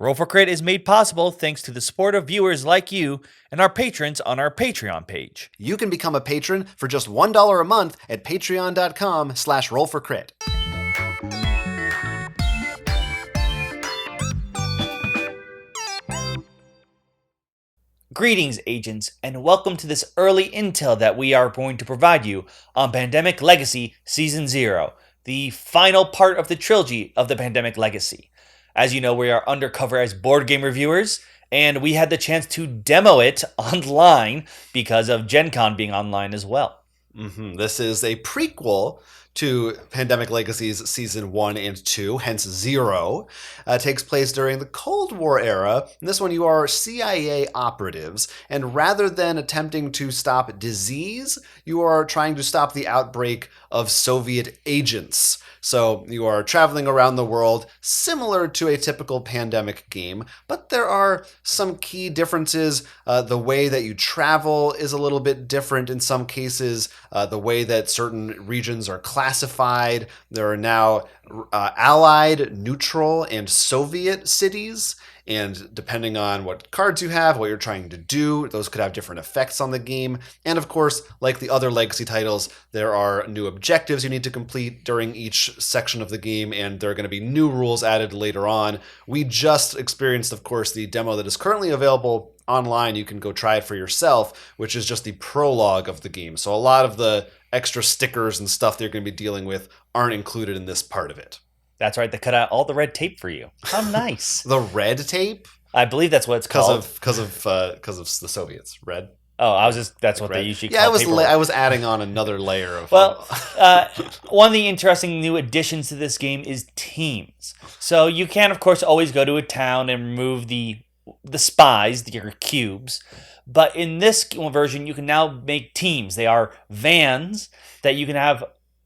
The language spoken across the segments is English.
Roll for Crit is made possible thanks to the support of viewers like you and our patrons on our Patreon page. You can become a patron for just $1 a month at patreon.com/rollforcrit. Greetings, agents, and welcome to this early intel that we are going to provide you on Pandemic Legacy Season 0, the final part of the trilogy of the Pandemic Legacy. As you know, we are undercover as board game reviewers, and we had the chance to demo it online because of Gen Con being online as well. This is a prequel to Pandemic Legacy's Season 1 and 2, hence 0. Takes place during the Cold War era. In this one, you are CIA operatives, and rather than attempting to stop disease, you are trying to stop the outbreak of Soviet agents. So you are traveling around the world, similar to a typical pandemic game, but there are some key differences. The way that you travel is a little bit different in some cases. The way that certain regions are classified. There are now Allied, neutral, and Soviet cities. And depending on what cards you have, what you're trying to do, those could have different effects on the game. And of course, like the other Legacy titles, there are new objectives you need to complete during each section of the game, and there are going to be new rules added later on. We just experienced, of course, the demo that is currently available online. You can go try it for yourself, which is just the prologue of the game. So a lot of the extra stickers and stuff that you're going to be dealing with aren't included in this part of it. That's right, they cut out all the red tape for you. How nice. The red tape? I believe that's what it's called. Because of the Soviets. Red? Oh, that's what red. they usually call it. I was adding on another layer of... Well, one of the interesting new additions to this game is teams. So you can, of course, always go to a town and remove the spies, your cubes. But in this version, you can now make teams. They are vans that you can have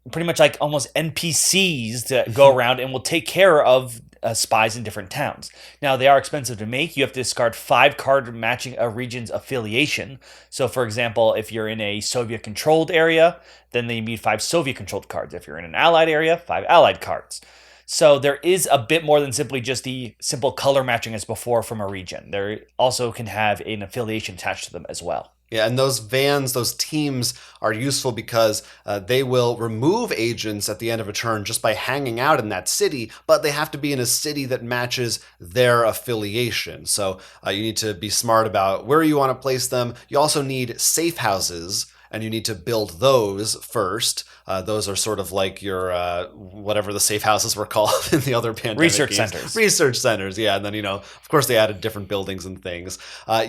pretty much like almost NPCs to go around and will take care of spies in different towns. Now, they are expensive to make. You have to discard 5 card matching a region's affiliation. So, for example, if you're in a Soviet-controlled area, then you need 5 Soviet-controlled cards. If you're in an Allied area, 5 Allied cards. So there is a bit more than simply just the simple color matching as before from a region. There also can have an affiliation attached to them as well. Yeah, and those vans, those teams are useful because they will remove agents at the end of a turn just by hanging out in that city, but they have to be in a city that matches their affiliation. So you need to be smart about where you want to place them. You also need safe houses, and you need to build those first. Those are sort of like your, whatever the safe houses were called in the other pandemic Research games. centers. Research centers, yeah. And then, of course, they added different buildings and things.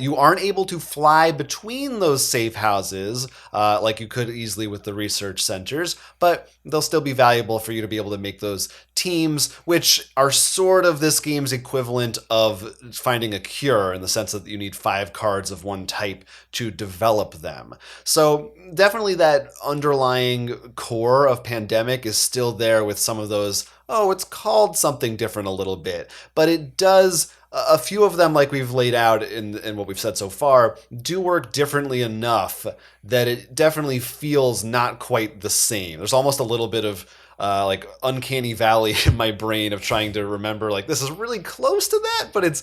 You aren't able to fly between those safe houses like you could easily with the research centers, but they'll still be valuable for you to be able to make those teams, which are sort of this game's equivalent of finding a cure in the sense that you need 5 cards of one type to develop them. So definitely that underlying core of Pandemic is still there with some of those, it's called something different a little bit, but it does, a few of them, like we've laid out in what we've said so far, do work differently enough that it definitely feels not quite the same. There's almost a little bit of like uncanny valley in my brain of trying to remember, like, this is really close to that, but it's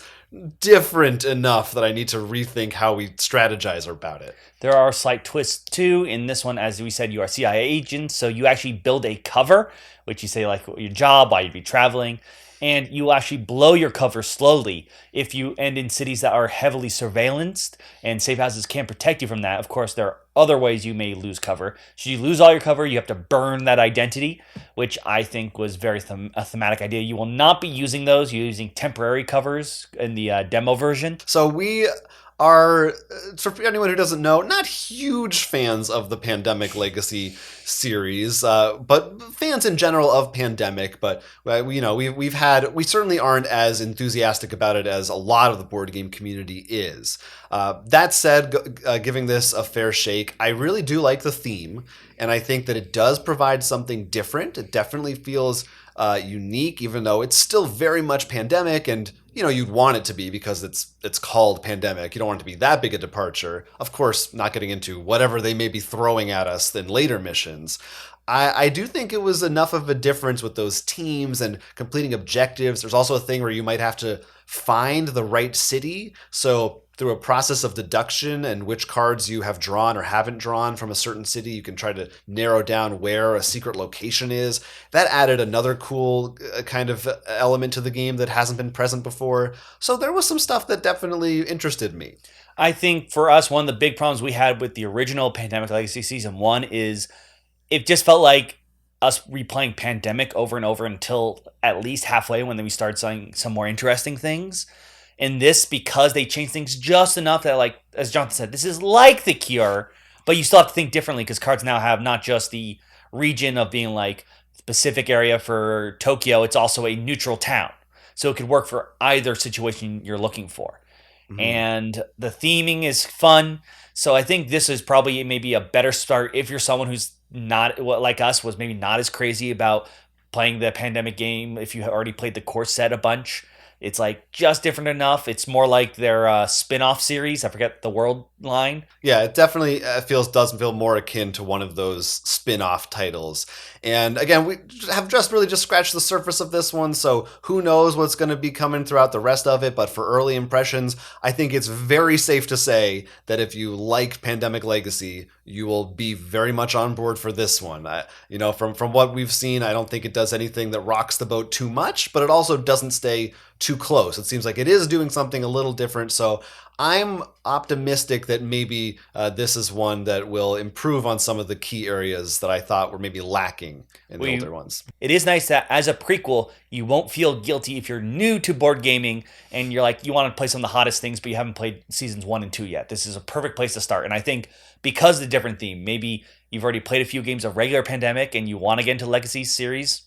different enough that I need to rethink how we strategize about it. There are slight twists too. In this one, as we said, you are CIA agents, so you actually build a cover, which you say like your job, why you'd be traveling, and you actually blow your cover slowly if you end in cities that are heavily surveillanced, and safe houses can't protect you from that. Of course, there are other ways you may lose cover. Should you lose all your cover, you have to burn that identity, which I think was very a thematic idea. You will not be using those. You're using temporary covers in the demo version. So we are, for anyone who doesn't know, not huge fans of the Pandemic Legacy series, but fans in general of Pandemic. But we certainly aren't as enthusiastic about it as a lot of the board game community is. That said, giving this a fair shake, I really do like the theme, and I think that it does provide something different. It definitely feels unique, even though it's still very much Pandemic, and you'd want it to be because it's called Pandemic. You don't want it to be that big a departure. Of course, not getting into whatever they may be throwing at us in later missions. I do think it was enough of a difference with those teams and completing objectives. There's also a thing where you might have to find the right city. So through a process of deduction and which cards you have drawn or haven't drawn from a certain city, you can try to narrow down where a secret location is. That added another cool kind of element to the game that hasn't been present before. So there was some stuff that definitely interested me. I think for us, one of the big problems we had with the original Pandemic Legacy Season 1 is it just felt like us replaying Pandemic over and over until at least halfway when we started saying some more interesting things. And this, because they changed things just enough that, like, as Jonathan said, this is like The Cure, but you still have to think differently because cards now have not just the region of being like specific area for Tokyo, it's also a neutral town. So it could work for either situation you're looking for. Mm-hmm. And the theming is fun. So I think this is probably maybe a better start if you're someone who's not like us, was maybe not as crazy about playing the Pandemic game. If you already played the core set a bunch, it's like just different enough. It's more like their spin-off series. I forget the world line. Yeah, it definitely does feel more akin to one of those spin-off titles. And again, we have just scratched the surface of this one, so who knows what's going to be coming throughout the rest of it. But for early impressions, I think it's very safe to say that if you like Pandemic Legacy, you will be very much on board for this one. From what we've seen, I don't think it does anything that rocks the boat too much, but it also doesn't stay too close. It seems like it is doing something a little different. So I'm optimistic that maybe this is one that will improve on some of the key areas that I thought were maybe lacking in the older ones. It is nice that as a prequel, you won't feel guilty if you're new to board gaming and you're like, you want to play some of the hottest things, but you haven't played seasons 1 and 2 yet. This is a perfect place to start. And I think because of the different theme, maybe you've already played a few games of regular Pandemic and you want to get into Legacy series,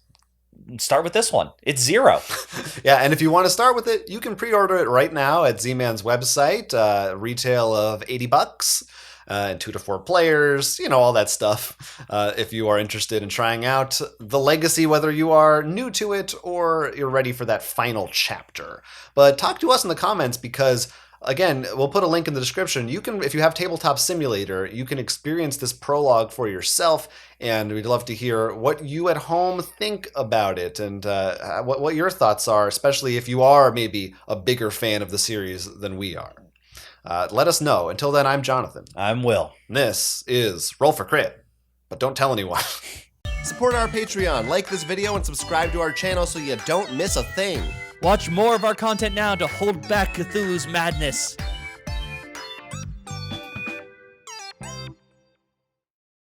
start with this one. It's $0. Yeah, and if you want to start with it, you can pre-order it right now at Z-Man's website, retail of $80, and 2 to 4 players, all that stuff. If you are interested in trying out the Legacy, whether you are new to it or you're ready for that final chapter. But talk to us in the comments because, again, we'll put a link in the description. You can, if you have Tabletop Simulator, you can experience this prologue for yourself, and we'd love to hear what you at home think about it and what your thoughts are, especially if you are maybe a bigger fan of the series than we are. Let us know. Until then, I'm Jonathan. I'm Will. This is Roll for Crit, but don't tell anyone. Support our Patreon, like this video, and subscribe to our channel so you don't miss a thing. Watch more of our content now to hold back Cthulhu's madness.